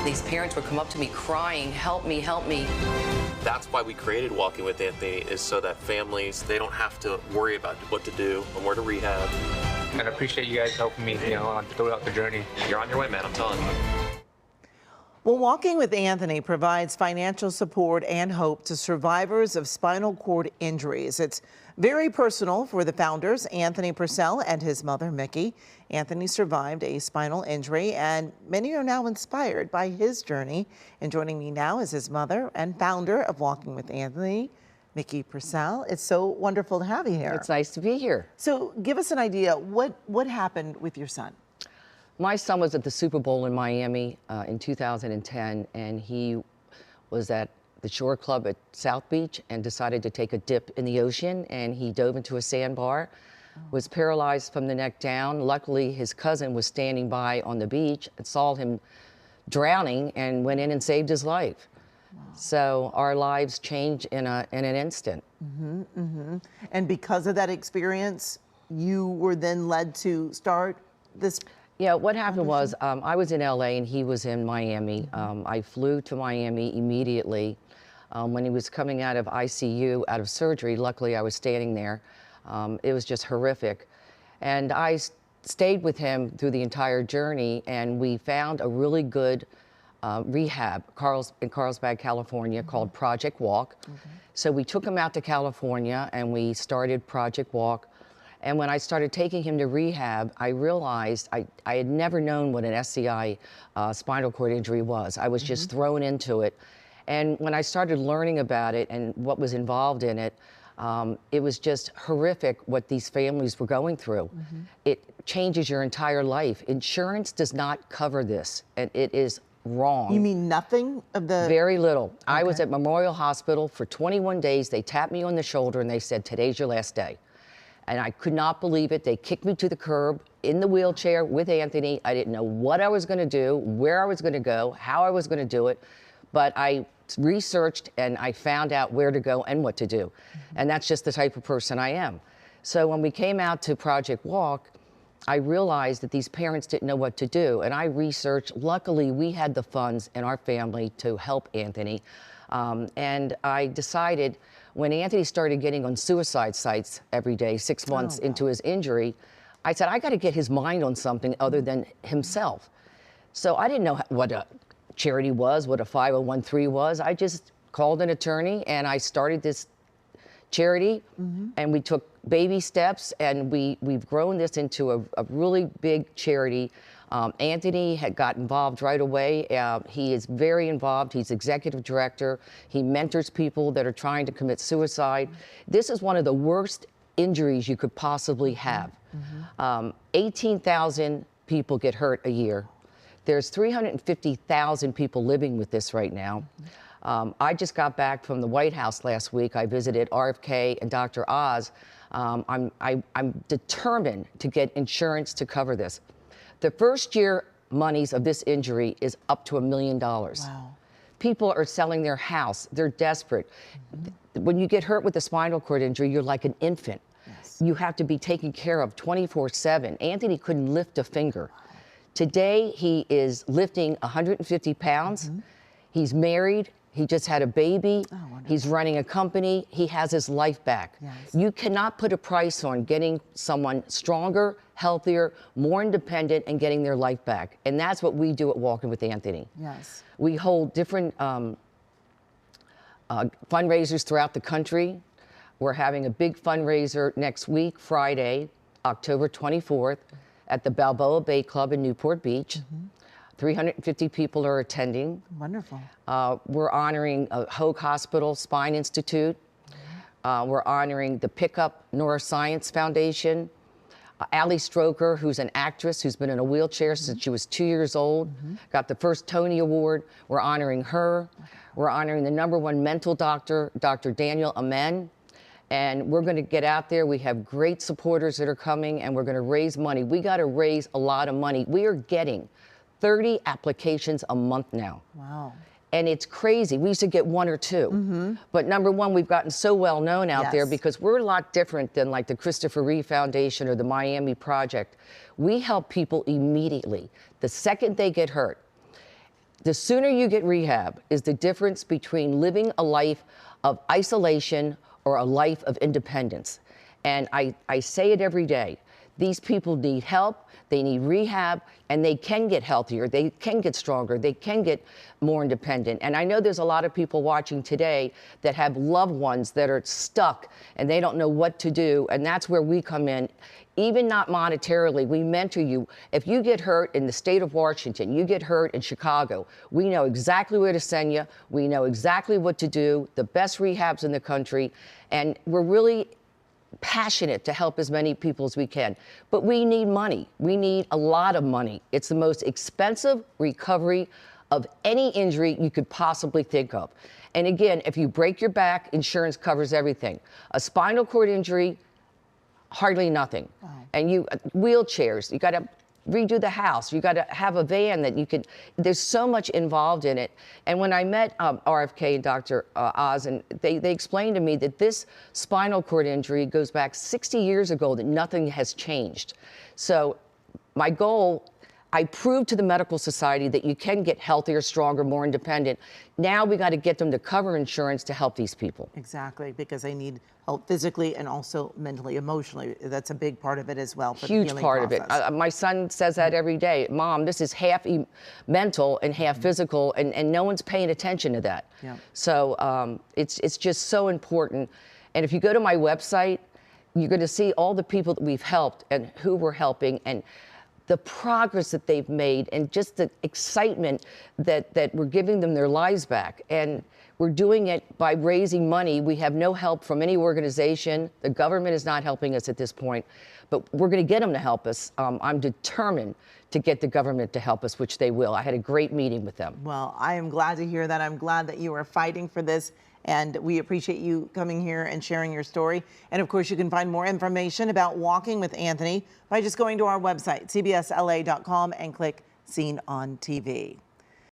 These parents would come up to me crying, help me, help me. That's why we created Walking with Anthony, is so that families, they don't have to worry about what to do and where to rehab. And I appreciate you guys helping me, throughout the journey. You're on your way, man, I'm telling you. Well, Walking with Anthony provides financial support and hope to survivors of spinal cord injuries. It's very personal for the founders, Anthony Purcell and his mother, Micki. Anthony survived a spinal injury, and many are now inspired by his journey. And joining me now is his mother and founder of Walking with Anthony, Micki Purcell. It's so wonderful to have you here. It's nice to be here. So give us an idea, what happened with your son? My son was at the Super Bowl in Miami in 2010, and he was at the Shore Club at South Beach and decided to take a dip in the ocean, and he dove into a sandbar, was paralyzed from the neck down. Luckily, his cousin was standing by on the beach and saw him drowning and went in and saved his life. Wow. So our lives changed in an instant. And because of that experience, you were then led to start this. Yeah, what happened was I was in LA and he was in Miami. I flew to Miami immediately. When he was coming out of ICU, out of surgery, luckily I was standing there. It was just horrific. And I stayed with him through the entire journey, and we found a really good rehab in Carlsbad, California, called Project Walk. So we took him out to California and we started Project Walk. And when I started taking him to rehab, I realized I had never known what an SCI, spinal cord injury, was. I was just thrown into it. And when I started learning about it and what was involved in it, it was just horrific what these families were going through. It changes your entire life. Insurance does not cover this, and it is wrong. You mean nothing of the? Very little. Okay. I was at Memorial Hospital for 21 days. They tapped me on the shoulder and they said, "Today's your last day." And I could not believe it. They kicked me to the curb in the wheelchair with Anthony. I didn't know what I was going to do, where I was going to go, how I was going to do it. But I researched and I found out where to go and what to do. And that's just the type of person I am. So when we came out to Project Walk, I realized that these parents didn't know what to do. And I researched. Luckily, we had the funds in our family to help Anthony. And I decided, when Anthony started getting on suicide sites every day, 6 months into his injury, I said, I got to get his mind on something other than himself. So I didn't know what a charity was, what a 501(c)(3) was. I just called an attorney and I started this charity, and we took baby steps, and we've grown this into a really big charity. Anthony had got involved right away. He is very involved. He's executive director. He mentors people that are trying to commit suicide. This is one of the worst injuries you could possibly have. 18,000 people get hurt a year. There's 350,000 people living with this right now. I just got back from the White House last week. I visited RFK and Dr. Oz. I'm determined to get insurance to cover this. The first year monies of this injury is up to $1 million. Wow. People are selling their house. They're desperate. When you get hurt with a spinal cord injury, you're like an infant. Yes. You have to be taken care of 24/7. Anthony couldn't lift a finger. Today, he is lifting 150 pounds. He's married. He just had a baby. He's running a company. He has his life back. Yes. You cannot put a price on getting someone stronger, healthier, more independent, and getting their life back. And that's what we do at Walking with Anthony. Yes. We hold different fundraisers throughout the country. We're having a big fundraiser next week, Friday, October 24th, at the Balboa Bay Club in Newport Beach. 350 people are attending. Wonderful. We're honoring Hoag Hospital Spine Institute. We're honoring the Pickup Neuroscience Foundation. Ali Stroker, who's an actress who's been in a wheelchair since she was 2 years old, got the first Tony Award. We're honoring her. We're honoring the #1 mental doctor, Dr. Daniel Amen. And we're going to get out there. We have great supporters that are coming, and we're going to raise money. We got to raise a lot of money. We are getting 30 applications a month now. Wow. And it's crazy. We used to get 1 or 2. But #1, we've gotten so well known out there because we're a lot different than like the Christopher Reeve Foundation or the Miami Project. We help people immediately. The second they get hurt, The sooner you get rehab is the difference between living a life of isolation or a life of independence. And I say it every day. These people need help, they need rehab, and they can get healthier, they can get stronger, they can get more independent. And I know there's a lot of people watching today that have loved ones that are stuck and they don't know what to do, and that's where we come in. Even not monetarily, we mentor you. If you get hurt in the state of Washington, you get hurt in Chicago, we know exactly where to send you, we know exactly what to do, the best rehabs in the country, and we're really passionate to help as many people as we can. But we need money. We need a lot of money. It's the most expensive recovery of any injury you could possibly think of. And again, if you break your back, insurance covers everything. A spinal cord injury, hardly nothing. Wow. And wheelchairs, you got to redo the house. You got to have a van that you could, there's so much involved in it. And when I met RFK and Dr. Oz, and they explained to me that this spinal cord injury goes back 60 years ago, that nothing has changed. So my goal, I proved to the medical society that you can get healthier, stronger, more independent. Now we got to get them to cover insurance to help these people. Exactly, because they need help physically and also mentally, emotionally. That's a big part of it as well. For Huge the healing part process. of it. My son says that every day. Mom, this is half mental and half physical, and no one's paying attention to that. Yeah. So it's just so important. And if you go to my website, you're going to see all the people that we've helped and who we're helping, and the progress that they've made, and just the excitement that we're giving them their lives back. And we're doing it by raising money. We have no help from any organization. The government is not helping us at this point, but we're going to get them to help us. I'm determined to get the government to help us, which they will. I had a great meeting with them. Well, I am glad to hear that. I'm glad that you are fighting for this, and we appreciate you coming here and sharing your story. And of course, you can find more information about Walking with Anthony by just going to our website, cbsla.com, and click Seen on TV.